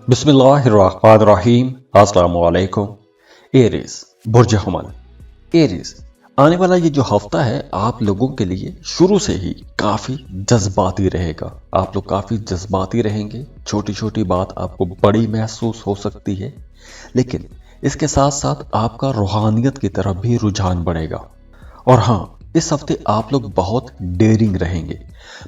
बिस्मिल्लाहिर्रहमानिर्रहीम। अस्सलाम वालेकुम। एरीज, बुर्ज हमल। एरीज, आने वाला ये जो हफ्ता है आप लोगों के लिए शुरू से ही काफ़ी जज्बाती रहेगा। आप लोग काफ़ी जज्बाती रहेंगे। छोटी छोटी बात आपको बड़ी महसूस हो सकती है, लेकिन इसके साथ साथ आपका रूहानियत की तरफ भी रुझान बढ़ेगा। और हाँ, इस हफ्ते आप लोग बहुत डेयरिंग रहेंगे।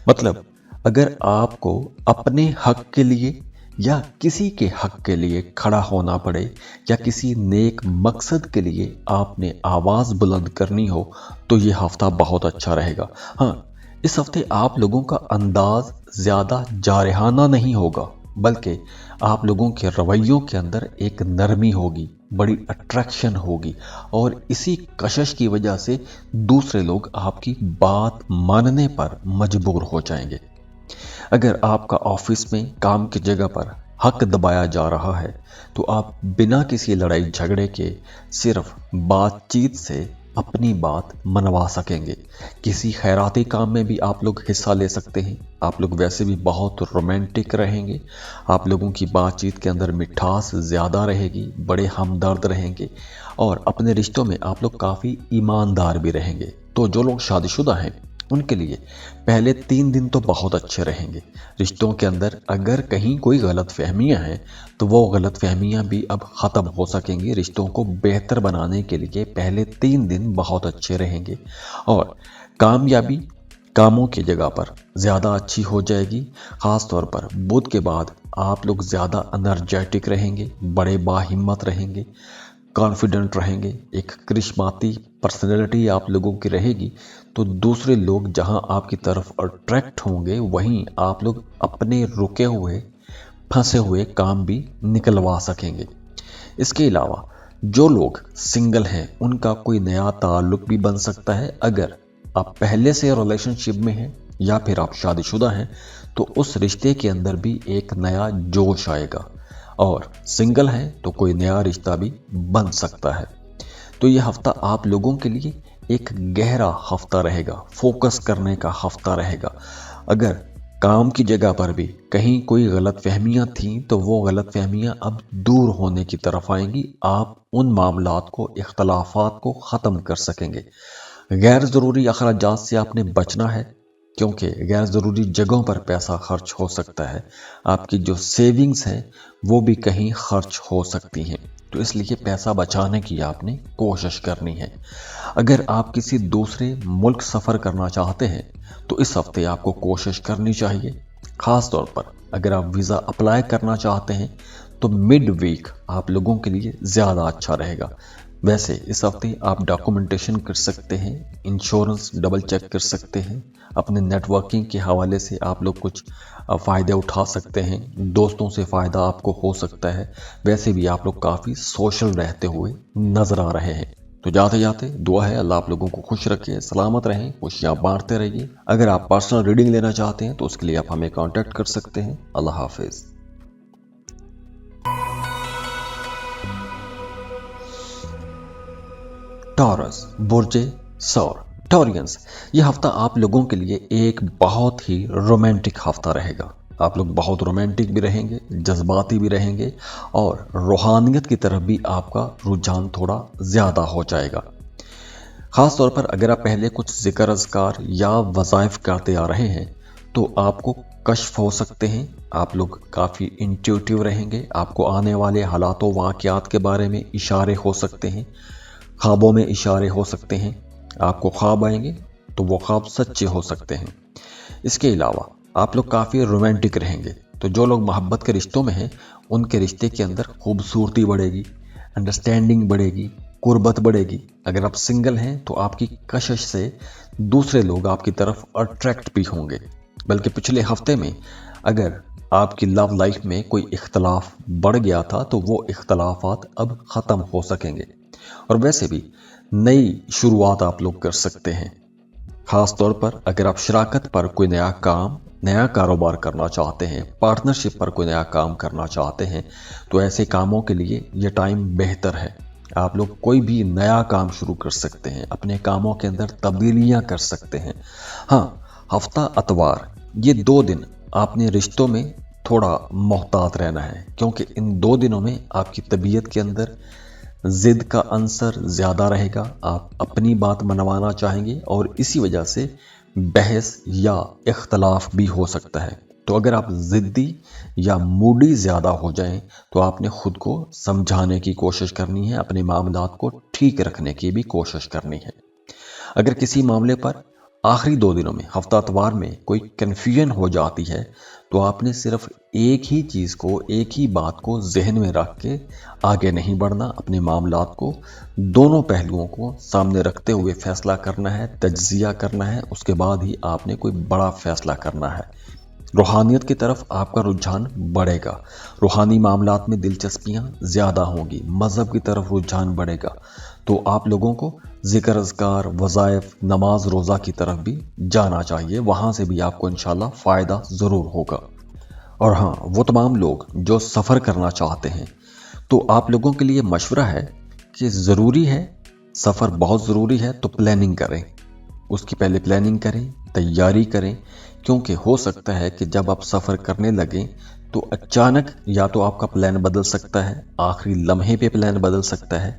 मतलब अगर आपको अपने हक के लिए या किसी के हक के लिए खड़ा होना पड़े या किसी नेक मकसद के लिए आपने आवाज बुलंद करनी हो, तो ये हफ्ता बहुत अच्छा रहेगा। हाँ, इस हफ्ते आप लोगों का अंदाज ज्यादा जारहाना नहीं होगा, बल्कि आप लोगों के रवैयों के अंदर एक नरमी होगी, बड़ी अट्रैक्शन होगी, और इसी कशिश की वजह से दूसरे लोग आपकी बात मानने पर मजबूर हो जाएंगे। अगर आपका ऑफिस में काम की जगह पर हक दबाया जा रहा है, तो आप बिना किसी लड़ाई झगड़े के सिर्फ बातचीत से अपनी बात मनवा सकेंगे। किसी खैराती काम में भी आप लोग हिस्सा ले सकते हैं। आप लोग वैसे भी बहुत रोमांटिक रहेंगे। आप लोगों की बातचीत के अंदर मिठास ज़्यादा रहेगी, बड़े हमदर्द रहेंगे, और अपने रिश्तों में आप लोग काफ़ी ईमानदार भी रहेंगे। तो जो लोग शादीशुदा हैं उनके लिए पहले 3 दिन तो बहुत अच्छे रहेंगे। रिश्तों के अंदर अगर कहीं कोई गलत फहमियाँ हैं तो वो गलत फहमियाँ भी अब ख़त्म हो सकेंगी। रिश्तों को बेहतर बनाने के लिए पहले 3 दिन बहुत अच्छे रहेंगे, और कामयाबी कामों की जगह पर ज़्यादा अच्छी हो जाएगी। ख़ास तौर पर बुध के बाद आप लोग ज़्यादा एनर्जेटिक रहेंगे, बड़े बाहिम्मत रहेंगे, कॉन्फिडेंट रहेंगे। एक करिश्माती पर्सनैलिटी आप लोगों की रहेगी, तो दूसरे लोग जहां आपकी तरफ अट्रैक्ट होंगे, वहीं आप लोग अपने रुके हुए फंसे हुए काम भी निकलवा सकेंगे। इसके अलावा जो लोग सिंगल हैं उनका कोई नया ताल्लुक भी बन सकता है। अगर आप पहले से रिलेशनशिप में हैं या फिर आप शादीशुदा हैं, तो उस रिश्ते के अंदर भी एक नया जोश आएगा, और सिंगल हैं तो कोई नया रिश्ता भी बन सकता है। तो ये हफ्ता आप लोगों के लिए एक गहरा हफ्ता रहेगा, फोकस करने का हफ्ता रहेगा। अगर काम की जगह पर भी कहीं कोई गलत फहमियाँ थीं, तो वो गलत फहमियाँ अब दूर होने की तरफ आएंगी। आप उन मामलात को, इख्तलाफात को ख़त्म कर सकेंगे। गैर ज़रूरी अखराजात से आपने बचना है, क्योंकि गैर ज़रूरी जगहों पर पैसा खर्च हो सकता है। आपकी जो सेविंग्स हैं वो भी कहीं खर्च हो सकती हैं, तो इसलिए पैसा बचाने की आपने कोशिश करनी है। अगर आप किसी दूसरे मुल्क सफ़र करना चाहते हैं तो इस हफ्ते आपको कोशिश करनी चाहिए। ख़ास तौर पर अगर आप वीज़ा अप्लाई करना चाहते हैं तो मिड वीक आप लोगों के लिए ज़्यादा अच्छा रहेगा। वैसे इस हफ्ते आप डॉक्यूमेंटेशन कर सकते हैं, इंश्योरेंस डबल चेक कर सकते हैं, अपने नेटवर्किंग के हवाले से आप लोग कुछ फ़ायदे उठा सकते हैं, दोस्तों से फ़ायदा आपको हो सकता है। वैसे भी आप लोग काफ़ी सोशल रहते हुए नज़र आ रहे हैं। तो जाते जाते दुआ है अल्लाह आप लोगों को खुश रखे, सलामत रहें, खुशियाँ बांटते रहिए। अगर आप पर्सनल रीडिंग लेना चाहते हैं तो उसके लिए आप हमें कांटेक्ट कर सकते हैं। अल्लाह हाफिज़। टॉरस, बुर्जे सौर। टॉरियंस, ये हफ्ता आप लोगों के लिए एक बहुत ही रोमांटिक हफ्ता रहेगा। आप लोग बहुत रोमांटिक भी रहेंगे, जज्बाती भी रहेंगे, और रूहानियत की तरफ भी आपका रुझान थोड़ा ज़्यादा हो जाएगा। ख़ास तौर पर अगर आप पहले कुछ ज़िक्र अज़कार या वज़ाइफ करते आ रहे हैं तो आपको कश्फ हो सकते हैं। आप लोग काफ़ी इंट्यूटिव रहेंगे। आपको आने वाले हालातों वाक़यात के बारे में इशारे हो सकते हैं, ख्वाबों में इशारे हो सकते हैं। आपको ख्वाब आएंगे तो वो ख्वाब सच्चे हो सकते हैं। इसके अलावा आप लोग काफ़ी रोमांटिक रहेंगे। तो जो लोग मोहब्बत के रिश्तों में हैं उनके रिश्ते के अंदर खूबसूरती बढ़ेगी, अंडरस्टैंडिंग बढ़ेगी, कुर्बत बढ़ेगी। अगर आप सिंगल हैं तो आपकी कशिश से दूसरे लोग आपकी तरफ अट्रैक्ट भी होंगे। बल्कि पिछले हफ्ते में अगर आपकी लव लाइफ में कोई इख्तलाफ बढ़ गया था तो वो इख्तलाफात अब ख़त्म हो सकेंगे, और वैसे भी नई शुरुआत आप लोग कर सकते हैं। ख़ास तौर पर अगर आप शराकत पर कोई नया काम, नया कारोबार करना चाहते हैं, पार्टनरशिप पर कोई नया काम करना चाहते हैं, तो ऐसे कामों के लिए ये टाइम बेहतर है। आप लोग कोई भी नया काम शुरू कर सकते हैं, अपने कामों के अंदर तब्दीलियां कर सकते हैं। हाँ, हफ्ता अतवार, ये 2 दिन आपने रिश्तों में थोड़ा मोहतात रहना है, क्योंकि इन 2 दिनों में आपकी तबीयत के अंदर ज़िद का अंसर ज़्यादा रहेगा। आप अपनी बात मनवाना चाहेंगे और इसी वजह से बहस या इख्तलाफ भी हो सकता है। तो अगर आप ज़िद्दी या मूडी ज़्यादा हो जाएं तो आपने खुद को समझाने की कोशिश करनी है, अपने मामलात को ठीक रखने की भी कोशिश करनी है। अगर किसी मामले पर आखिरी 2 दिनों में, हफ्ता इतवार में कोई कन्फ्यूजन हो जाती है तो आपने सिर्फ एक ही चीज़ को, एक ही बात को जहन में रख के आगे नहीं बढ़ना। अपने मामलात को, दोनों पहलुओं को सामने रखते हुए फैसला करना है, तज्जिया करना है, उसके बाद ही आपने कोई बड़ा फैसला करना है। रूहानियत की तरफ आपका रुझान बढ़ेगा, रूहानी मामलात में दिलचस्पियां ज़्यादा होंगी, मज़हब की तरफ रुझान बढ़ेगा, तो आप लोगों को ज़िक्र अज़कार, वज़ाइफ, नमाज रोज़ा की तरफ भी जाना चाहिए। वहाँ से भी आपको इंशाल्लाह फ़ायदा ज़रूर होगा। और हाँ, वो तमाम लोग जो सफ़र करना चाहते हैं, तो आप लोगों के लिए मशवरा है कि ज़रूरी है, सफ़र बहुत ज़रूरी है, तो प्लानिंग करें, उसकी पहले प्लानिंग करें, तैयारी करें, क्योंकि हो सकता है कि जब आप सफ़र करने लगें तो अचानक या तो आपका प्लान बदल सकता है, आखिरी लम्हे पे प्लान बदल सकता है,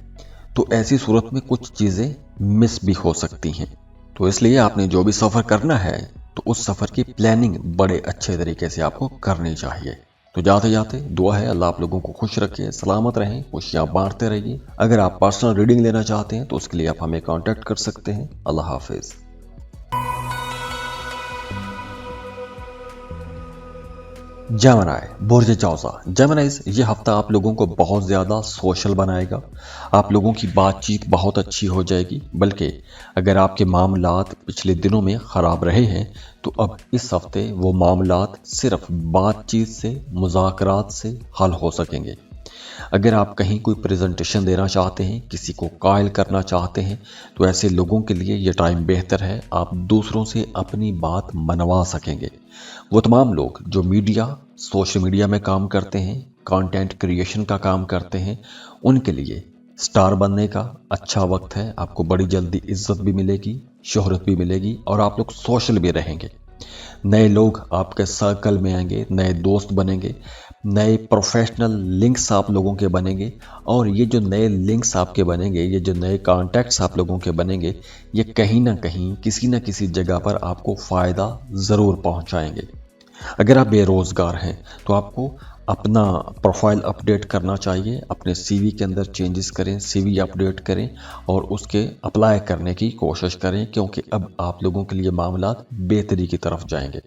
तो ऐसी सूरत में कुछ चीज़ें मिस भी हो सकती हैं। तो इसलिए आपने जो भी सफ़र करना है तो उस सफ़र की प्लानिंग बड़े अच्छे तरीके से आपको करनी चाहिए। तो जाते जाते दुआ है अल्लाह आप लोगों को खुश रखे, सलामत रहें, खुशियाँ बांटते रहिए। अगर आप पर्सनल रीडिंग लेना चाहते हैं तो उसके लिए आप हमें कांटेक्ट कर सकते हैं। अल्लाह हाफिज़। जेमिनी, बुर्ज जौज़ा। जेमिनीज़, ये हफ्ता आप लोगों को बहुत ज़्यादा सोशल बनाएगा, आप लोगों की बातचीत बहुत अच्छी हो जाएगी। बल्कि अगर आपके मामलात पिछले दिनों में ख़राब रहे हैं तो अब इस हफ्ते वो मामलात सिर्फ बातचीत से, मुज़ाकरात से हल हो सकेंगे। अगर आप कहीं कोई प्रेजेंटेशन देना चाहते हैं, किसी को कायल करना चाहते हैं, तो ऐसे लोगों के लिए ये टाइम बेहतर है, आप दूसरों से अपनी बात मनवा सकेंगे। वो तमाम लोग जो सोशल मीडिया में काम करते हैं, कंटेंट क्रिएशन का काम करते हैं, उनके लिए स्टार बनने का अच्छा वक्त है। आपको बड़ी जल्दी इज्जत भी मिलेगी, शोहरत भी मिलेगी और आप लोग सोशल भी रहेंगे। नए लोग आपके सर्कल में आएंगे, नए दोस्त बनेंगे, नए प्रोफेशनल लिंक्स आप लोगों के बनेंगे। और ये जो नए लिंक्स आपके बनेंगे, ये जो नए कॉन्टैक्ट्स आप लोगों के बनेंगे, ये कहीं ना कहीं, किसी न किसी जगह पर आपको फ़ायदा ज़रूर पहुंचाएंगे। अगर आप बेरोज़गार हैं तो आपको अपना प्रोफाइल अपडेट करना चाहिए, अपने सीवी के अंदर चेंजेस करें, सीवी अपडेट करें और उसके अप्लाई करने की कोशिश करें, क्योंकि अब आप लोगों के लिए मामलात बेहतरी की तरफ जाएंगे।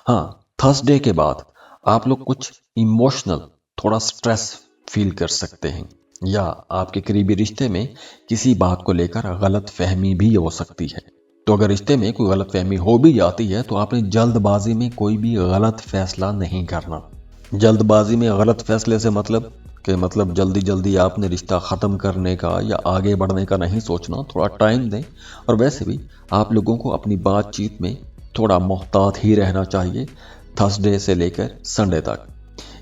हाँ, थर्सडे के बाद आप लोग कुछ इमोशनल, थोड़ा स्ट्रेस फील कर सकते हैं, या आपके करीबी रिश्ते में किसी बात को लेकर गलत फहमी भी हो सकती है। तो अगर रिश्ते में कोई गलत फहमी हो भी जाती है तो आपने जल्दबाजी में कोई भी गलत फैसला नहीं करना। जल्दबाजी में गलत फैसले से मतलब जल्दी जल्दी आपने रिश्ता ख़त्म करने का या आगे बढ़ने का नहीं सोचना, थोड़ा टाइम दें। और वैसे भी आप लोगों को अपनी बातचीत में थोड़ा मोहतात ही रहना चाहिए, थर्सडे से लेकर संडे तक।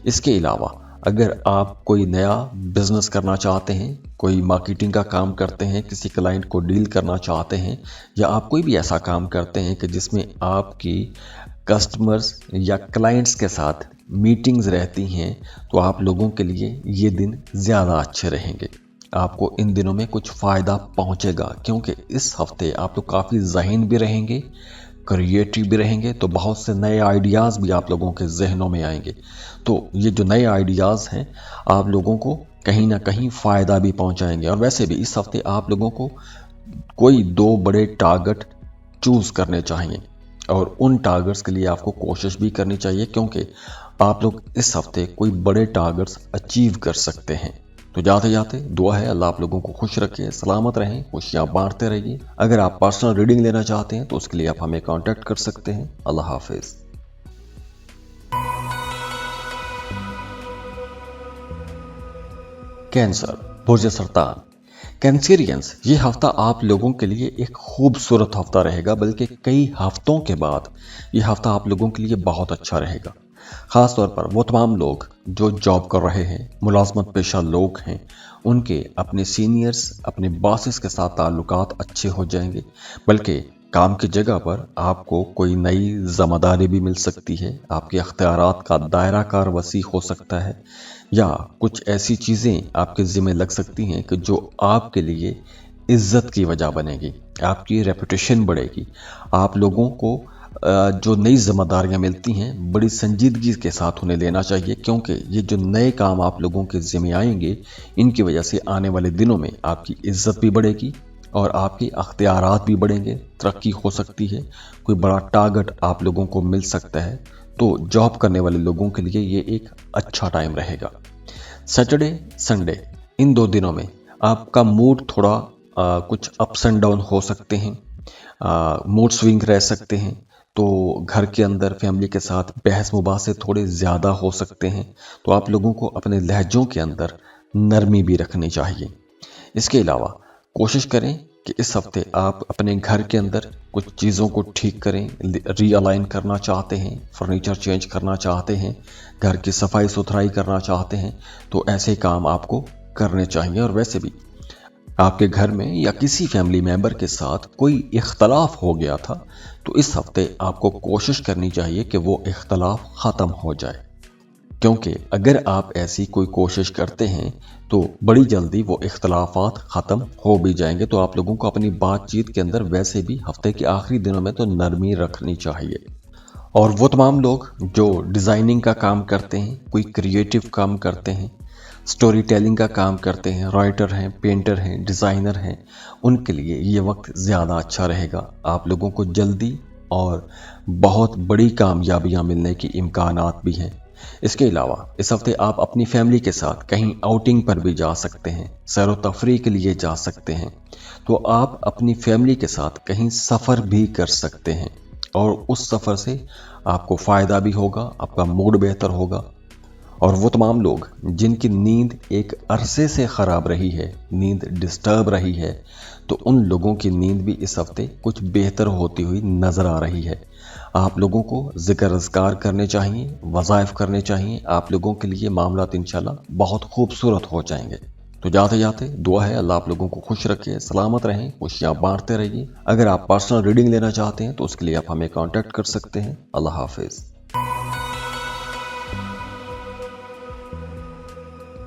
इसके अलावा अगर आप कोई नया बिजनेस करना चाहते हैं, कोई मार्केटिंग का काम करते हैं, किसी क्लाइंट को डील करना चाहते हैं, या आप कोई भी ऐसा काम करते हैं कि जिसमें आपकी कस्टमर्स या क्लाइंट्स के साथ मीटिंग्स रहती हैं, तो आप लोगों के लिए ये दिन ज़्यादा अच्छे रहेंगे। आपको इन दिनों में कुछ फ़ायदा पहुंचेगा, क्योंकि इस हफ्ते आप लोग काफ़ी ज़हीन भी रहेंगे, क्रिएटिव भी रहेंगे, तो बहुत से नए आइडियाज़ भी आप लोगों के जहनों में आएंगे। तो ये जो नए आइडियाज़ हैं आप लोगों को कहीं ना कहीं फ़ायदा भी पहुंचाएंगे। और वैसे भी इस हफ्ते आप लोगों को कोई 2 बड़े टारगेट चूज़ करने चाहिए और उन टारगेट्स के लिए आपको कोशिश भी करनी चाहिए, क्योंकि आप लोग इस हफ्ते कोई बड़े टारगेट्स अचीव कर सकते हैं। तो जाते जाते दुआ है अल्लाह आप लोगों को खुश रखे, सलामत रहें, खुशियाँ बांटते रहिए। अगर आप पर्सनल रीडिंग लेना चाहते हैं तो उसके लिए आप हमें कांटेक्ट कर सकते हैं। अल्लाह हाफिज़। कैंसर, बुर्ज सरतान। कैंसेरियंस, ये हफ्ता आप लोगों के लिए एक खूबसूरत हफ्ता रहेगा, बल्कि कई हफ्तों के बाद ये हफ्ता आप लोगों के लिए बहुत अच्छा रहेगा। ख़ास तौर पर वो तमाम लोग जो जॉब कर रहे हैं, मुलाजमत पेशा लोग हैं, उनके अपने सीनियर्स, अपने बॉसेस के साथ ताल्लुकात अच्छे हो जाएंगे। बल्कि काम की जगह पर आपको कोई नई ज़िम्मेदारी भी मिल सकती है, आपके अख्तियारात का दायरा कार वसी हो सकता है, या कुछ ऐसी चीज़ें आपके ज़िम्मे लग सकती हैं कि जो आपके लिए इज्जत की वजह बनेगी, आपकी रेपुटेशन बढ़ेगी। आप लोगों को जो नई जिम्मेदारियां मिलती हैं बड़ी संजीदगी के साथ उन्हें लेना चाहिए, क्योंकि ये जो नए काम आप लोगों के ज़िम्मे आएंगे इनकी वजह से आने वाले दिनों में आपकी इज्जत भी बढ़ेगी और आपके अख्तियारात भी बढ़ेंगे, तरक्की हो सकती है, कोई बड़ा टारगेट आप लोगों को मिल सकता है। तो जॉब करने वाले लोगों के लिए ये एक अच्छा टाइम रहेगा। सैटरडे संडे इन 2 दिनों में आपका मूड थोड़ा कुछ अप्स एंड डाउन हो सकते हैं, मूड स्विंग रह सकते हैं। तो घर के अंदर फैमिली के साथ बहस मुबासे थोड़े ज़्यादा हो सकते हैं, तो आप लोगों को अपने लहजों के अंदर नरमी भी रखनी चाहिए। इसके अलावा कोशिश करें कि इस हफ्ते आप अपने घर के अंदर कुछ चीज़ों को ठीक करें, रीअलाइन करना चाहते हैं, फर्नीचर चेंज करना चाहते हैं, घर की सफाई सुथराई करना चाहते हैं, तो ऐसे काम आपको करने चाहिए। और वैसे भी आपके घर में या किसी फैमिली मेंबर के साथ कोई इख्तलाफ हो गया था, तो इस हफ्ते आपको कोशिश करनी चाहिए कि वो इख्तलाफ ख़त्म हो जाए, क्योंकि अगर आप ऐसी कोई कोशिश करते हैं तो बड़ी जल्दी वो इख्तलाफात ख़त्म हो भी जाएंगे। तो आप लोगों को अपनी बातचीत के अंदर वैसे भी हफ्ते के आखिरी दिनों में तो नरमी रखनी चाहिए। और वो तमाम लोग जो डिज़ाइनिंग का काम करते हैं, कोई क्रिएटिव काम करते हैं, स्टोरी टेलिंग का काम करते हैं, राइटर हैं, पेंटर हैं, डिज़ाइनर हैं, उनके लिए ये वक्त ज़्यादा अच्छा रहेगा। आप लोगों को जल्दी और बहुत बड़ी कामयाबियां मिलने की इम्कानात भी हैं। इसके अलावा इस हफ्ते आप अपनी फैमिली के साथ कहीं आउटिंग पर भी जा सकते हैं, सैर व तफरीह के लिए जा सकते हैं। तो आप अपनी फैमिली के साथ कहीं सफ़र भी कर सकते हैं और उस सफ़र से आपको फ़ायदा भी होगा, आपका मूड बेहतर होगा। और वो तमाम लोग जिनकी नींद एक अरसे से ख़राब रही है, नींद डिस्टर्ब रही है, तो उन लोगों की नींद भी इस हफ्ते कुछ बेहतर होती हुई नज़र आ रही है। आप लोगों को ज़िक्र अज़कार करने चाहिए, वज़ाइफ करने चाहिए। आप लोगों के लिए मामलात इंशाल्लाह बहुत खूबसूरत हो जाएंगे। तो जाते जाते दुआ है अल्लाह आप लोगों को खुश रखे, सलामत रहें, खुशियाँ बांटते रहिए। अगर आप पर्सनल रीडिंग लेना चाहते हैं तो उसके लिए आप हमें कांटेक्ट कर सकते हैं। अल्लाह हाफिज़।